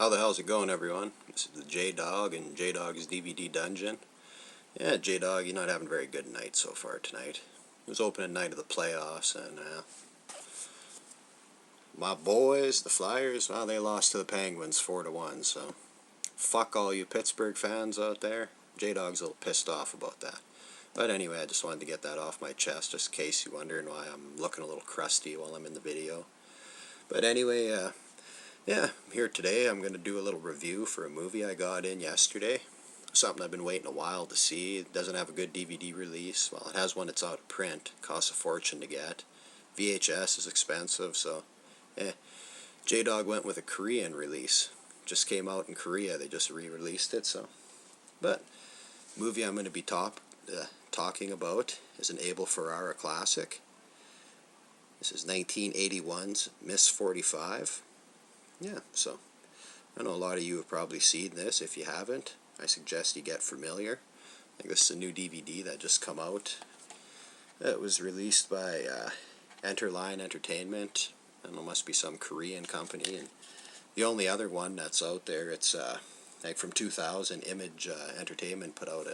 How the hell's it going, everyone? This is the J-Dog and J-Dog's DVD Dungeon. Yeah, J-Dog, you're not having a very good night so far tonight. It was opening night of the playoffs, and my boys, the Flyers, well, they lost to the Penguins 4-1, so fuck all you Pittsburgh fans out there. J-Dog's a little pissed off about that. But anyway, I just wanted to get that off my chest, just in case you're wondering why I'm looking a little crusty while I'm in the video. But anyway, yeah, here today I'm going to do a little review for a movie I got in yesterday. Something I've been waiting a while to see. It doesn't have a good DVD release. Well, it has one that's out of print. It costs a fortune to get. VHS is expensive, so J-Dog went with a Korean release. Just came out in Korea. They just re-released it, so. But the movie I'm going to be talking about is an ABEL Ferrara classic. This is 1981's MS.45. Yeah, so I know a lot of you have probably seen this. If you haven't, I suggest you get familiar. I think this is a new DVD that just come out. It was released by Enterline Entertainment. I don't know, must be some Korean company. And the only other one that's out there, it's like from 2000, Image Entertainment put out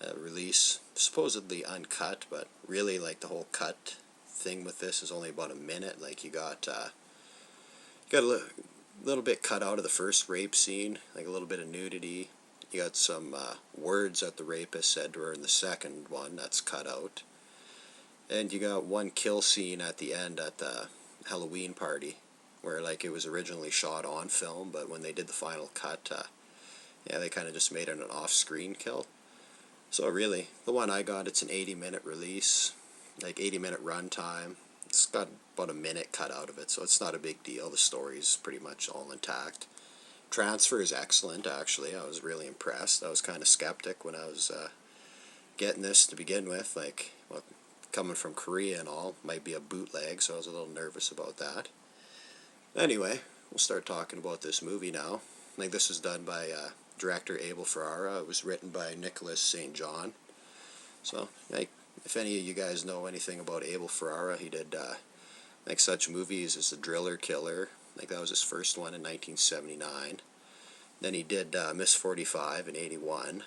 a release, supposedly uncut, but really like the whole cut thing with this is only about a minute. Like you got a little bit cut out of the first rape scene, like a little bit of nudity. You got some words that the rapist said to her in the second one that's cut out. And you got one kill scene at the end at the Halloween party, where like it was originally shot on film, but when they did the final cut, yeah, they kind of just made it an off-screen kill. So really, the one I got, it's an 80-minute release, like 80-minute runtime. It's got about a minute cut out of it, so it's not a big deal. The story's pretty much all intact. Transfer is excellent, actually. I was really impressed. I was kind of skeptic when I was getting this to begin with. Like, well, coming from Korea and all, might be a bootleg, so I was a little nervous about that. Anyway, we'll start talking about this movie now. I think this was done by director ABEL Ferrara. It was written by Nicholas St. John. So, like, if any of you guys know anything about ABEL Ferrara, he did like such movies as The Driller Killer. I think that was his first one in 1979. Then he did MS.45 in 81.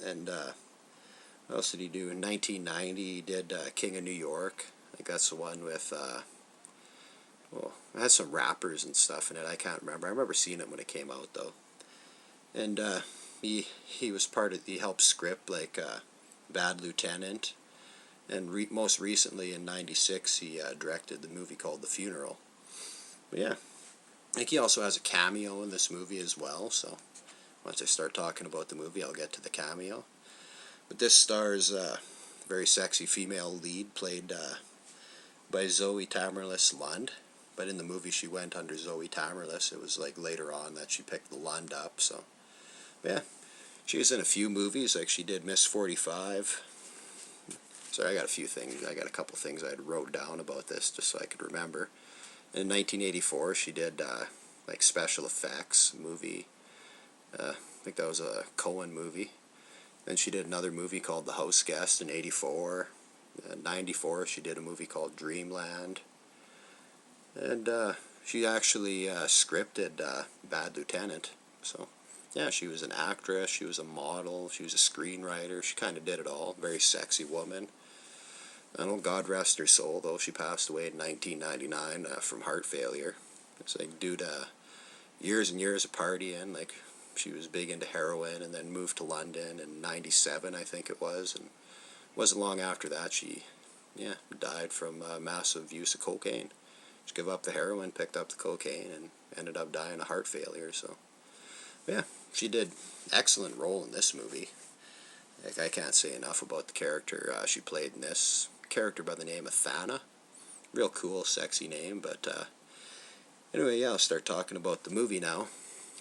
And what else did he do? In 1990, he did King of New York. I think that's the one with, well, it had some rappers and stuff in it. I can't remember. I remember seeing it when it came out, though. And he was he helped script, like, Bad Lieutenant. And most recently, in 96, he directed the movie called The Funeral. But yeah, I think he also has a cameo in this movie as well, so once I start talking about the movie, I'll get to the cameo. But this stars a very sexy female lead, played by Zoe Tamerlis Lund. But in the movie, she went under Zoe Tamerlis. It was like later on that she picked the Lund up, so. But yeah, she was in a few movies, like she did MS.45. Sorry, I got a couple things I had wrote down about this just so I could remember. In 1984, she did like special effects movie. I think that was a Coen movie. Then she did another movie called The House Guest in 84. In 94, she did a movie called Dreamland. And she actually scripted Bad Lieutenant. So yeah, she was an actress, she was a model, she was a screenwriter. She kind of did it all. Very sexy woman. I don't know, God rest her soul, though. She passed away in 1999 from heart failure. It's like due to years and years of partying. Like, she was big into heroin and then moved to London in 97, I think it was. And it wasn't long after that she, died from massive use of cocaine. She gave up the heroin, picked up the cocaine, and ended up dying of heart failure. So, yeah, she did excellent role in this movie. Like, I can't say enough about the character she played in this. Character by the name of Thana. Real cool, sexy name, but anyway, yeah, I'll start talking about the movie now.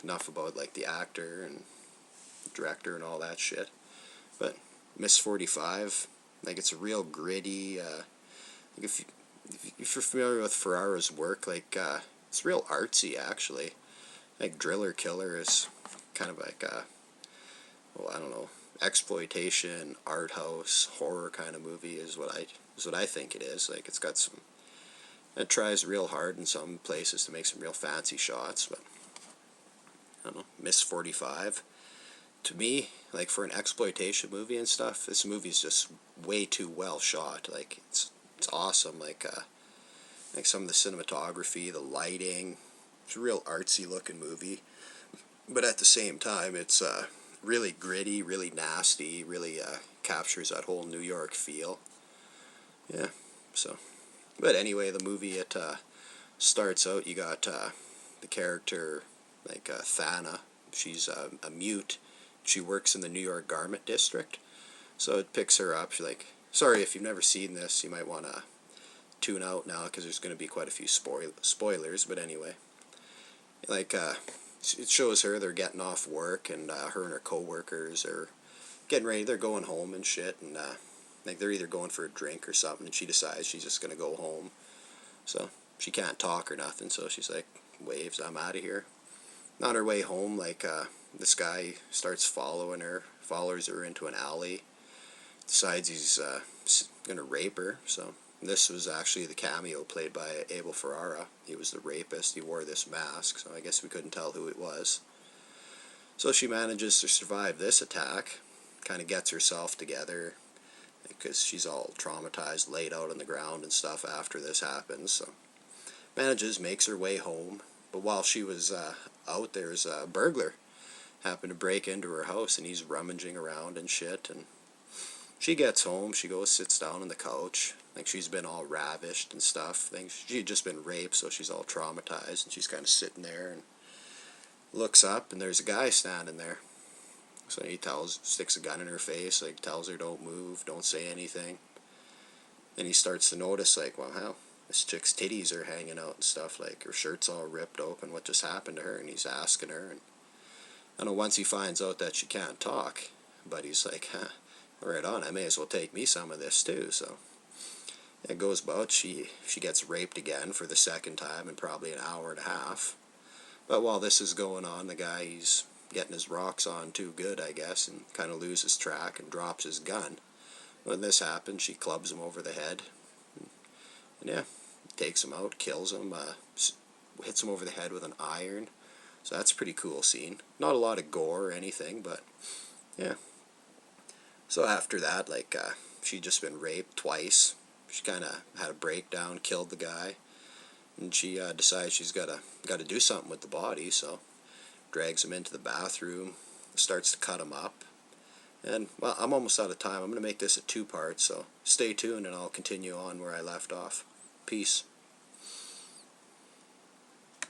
Enough about, like, the actor and director and all that shit. But MS.45, like, it's a real gritty, if you're familiar with Ferrara's work, like, it's real artsy, actually. Like, Driller Killer is kind of like I don't know, exploitation, art house, horror kind of movie is what I think it is. Like, it's got some, it tries real hard in some places to make some real fancy shots, but I don't know, MS.45. To me, like for an exploitation movie and stuff, this movie's just way too well shot. Like it's awesome. Like some of the cinematography, the lighting. It's a real artsy looking movie, but at the same time, it's really gritty, really nasty, really captures that whole New York feel. Yeah. So, but anyway, the movie it starts out. You got the character like Thana. She's a mute. She works in the New York garment district. So it picks her up. She's like, sorry if you've never seen this, you might want to tune out now because there's going to be quite a few spoilers. But anyway, like it shows her they're getting off work, and her and her coworkers are getting ready. They're going home and shit, and like they're either going for a drink or something. And she decides she's just going to go home. So she can't talk or nothing. So she's like, waves, I'm out of here. On her way home, like this guy starts following her, follows her into an alley, decides he's going to rape her. So this was actually the cameo played by Abel Ferrara. He was the rapist. He wore this mask, so I guess we couldn't tell who it was. So she manages to survive this attack, kind of gets herself together, because she's all traumatized, laid out on the ground and stuff after this happens. So makes her way home. But while she was out, there's a burglar happened to break into her house, and he's rummaging around and shit. And she gets home, she goes, sits down on the couch, like she's been all ravished and stuff. She had just been raped, so she's all traumatized, and she's kind of sitting there and looks up, and there's a guy standing there. So he sticks a gun in her face, like tells her don't move, don't say anything. And he starts to notice, like, well, how this chick's titties are hanging out and stuff, like her shirt's all ripped open, what just happened to her? And he's asking her, and I know once he finds out that she can't talk, but he's like, right on, I may as well take me some of this too. So it goes about, she gets raped again for the second time in probably an hour and a half. But while this is going on, the guy, he's getting his rocks on too good, I guess, and kind of loses track and drops his gun. When this happens, she clubs him over the head, and yeah, takes him out, kills him, hits him over the head with an iron. So that's a pretty cool scene. Not a lot of gore or anything, but yeah. So after that, like, she'd just been raped twice. She kind of had a breakdown, killed the guy, and she decides she's got to do something with the body. So drags him into the bathroom, starts to cut him up. And, well, I'm almost out of time. I'm going to make this a 2-part, so stay tuned and I'll continue on where I left off. Peace.